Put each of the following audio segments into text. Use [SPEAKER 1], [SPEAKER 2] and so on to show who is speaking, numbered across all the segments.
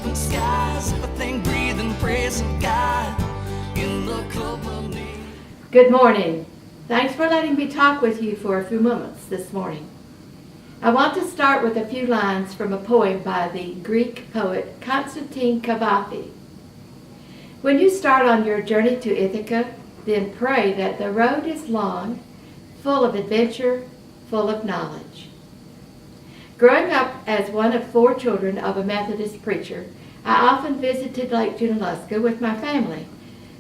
[SPEAKER 1] open skies, a thing breathing, praising God in the global need.
[SPEAKER 2] Good morning. Thanks for letting me talk with you for a few moments this morning. I want to start with a few lines from a poem by the Greek poet Constantine Cavafy. When you start on your journey to Ithaca, then pray that the road is long, full of adventure, full of knowledge. Growing up as one of 4 children of a Methodist preacher, I often visited Lake Junaluska with my family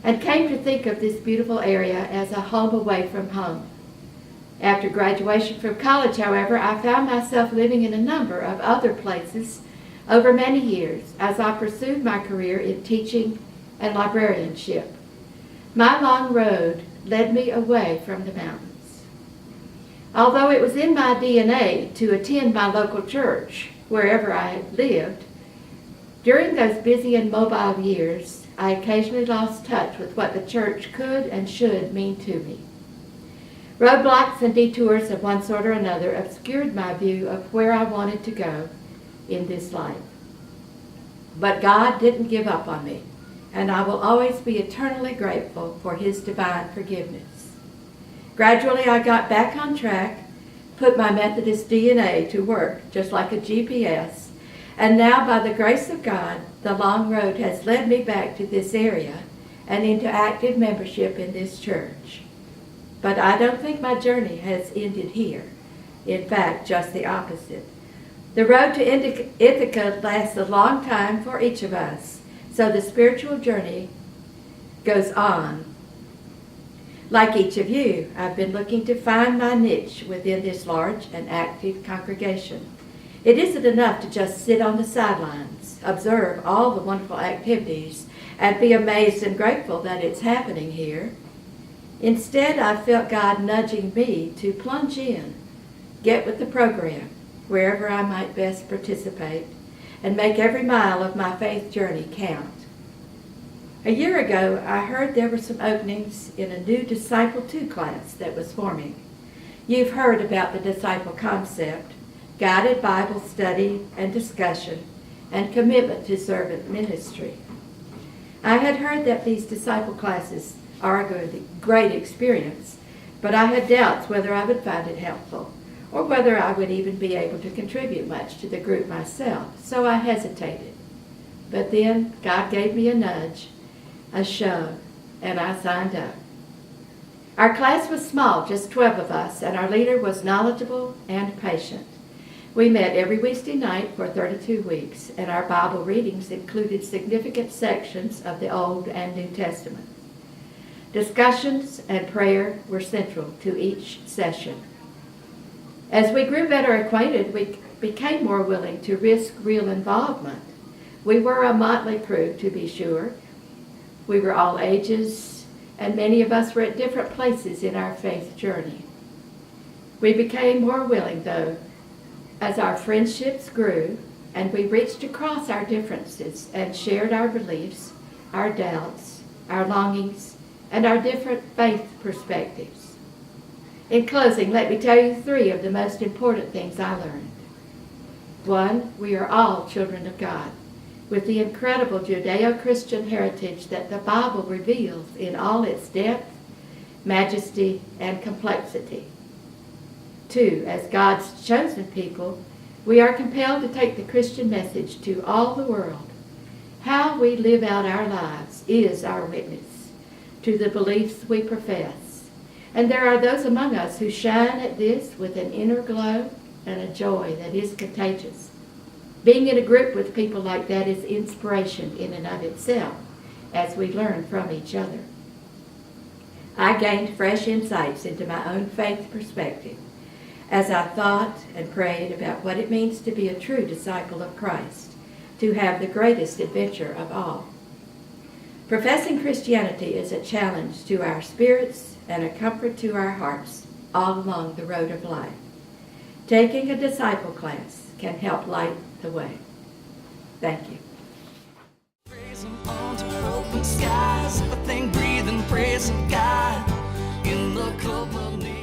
[SPEAKER 2] and came to think of this beautiful area as a home away from home. After graduation from college, however, I found myself living in a number of other places over many years as I pursued my career in teaching and librarianship. My long road led me away from the mountains. Although it was in my DNA to attend my local church wherever I had lived, during those busy and mobile years, I occasionally lost touch with what the church could and should mean to me. Roadblocks and detours of one sort or another obscured my view of where I wanted to go in this life. But God didn't give up on me, and I will always be eternally grateful for His divine forgiveness. Gradually, I got back on track, put my Methodist DNA to work just like a GPS, and now, by the grace of God, the long road has led me back to this area and into active membership in this church. But I don't think my journey has ended here. In fact, just the opposite. The road to Ithaca lasts a long time for each of us, so the spiritual journey goes on. Like each of you, I've been looking to find my niche within this large and active congregation. It isn't enough to just sit on the sidelines, observe all the wonderful activities, and be amazed and grateful that it's happening here. Instead, I felt God nudging me to plunge in, get with the program, wherever I might best participate, and make every mile of my faith journey count. A year ago, I heard there were some openings in a new Disciple 2 class that was forming. You've heard about the disciple concept, guided Bible study and discussion, and commitment to servant ministry. I had heard that these disciple classes are a great experience, but I had doubts whether I would find it helpful or whether I would even be able to contribute much to the group myself, so I hesitated. But then God gave me a nudge, a shove, and I signed up. Our class was small, just 12 of us, and our leader was knowledgeable and patient. We met every Wednesday night for 32 weeks, and our Bible readings included significant sections of the Old and New Testament. Discussions and prayer were central to each session. As we grew better acquainted, we became more willing to risk real involvement. We were a motley crew, to be sure. We were all ages, and many of us were at different places in our faith journey. We became more willing, though, as our friendships grew and we reached across our differences and shared our beliefs, our doubts, our longings, and our different faith perspectives. In closing, let me tell you 3 of the most important things I learned. 1, we are all children of God, with the incredible Judeo-Christian heritage that the Bible reveals in all its depth, majesty, and complexity. 2, as God's chosen people, we are compelled to take the Christian message to all the world. How we live out our lives is our witness to the beliefs we profess. And there are those among us who shine at this with an inner glow and a joy that is contagious. Being in a group with people like that is inspiration in and of itself as we learn from each other. I gained fresh insights into my own faith perspective as I thought and prayed about what it means to be a true disciple of Christ, to have the greatest adventure of all. Professing Christianity is a challenge to our spirits and a comfort to our hearts all along the road of life. Taking a disciple class can help light the way. Thank you.
[SPEAKER 1] Praising under open skies, a thing breathing, praising God in the global need.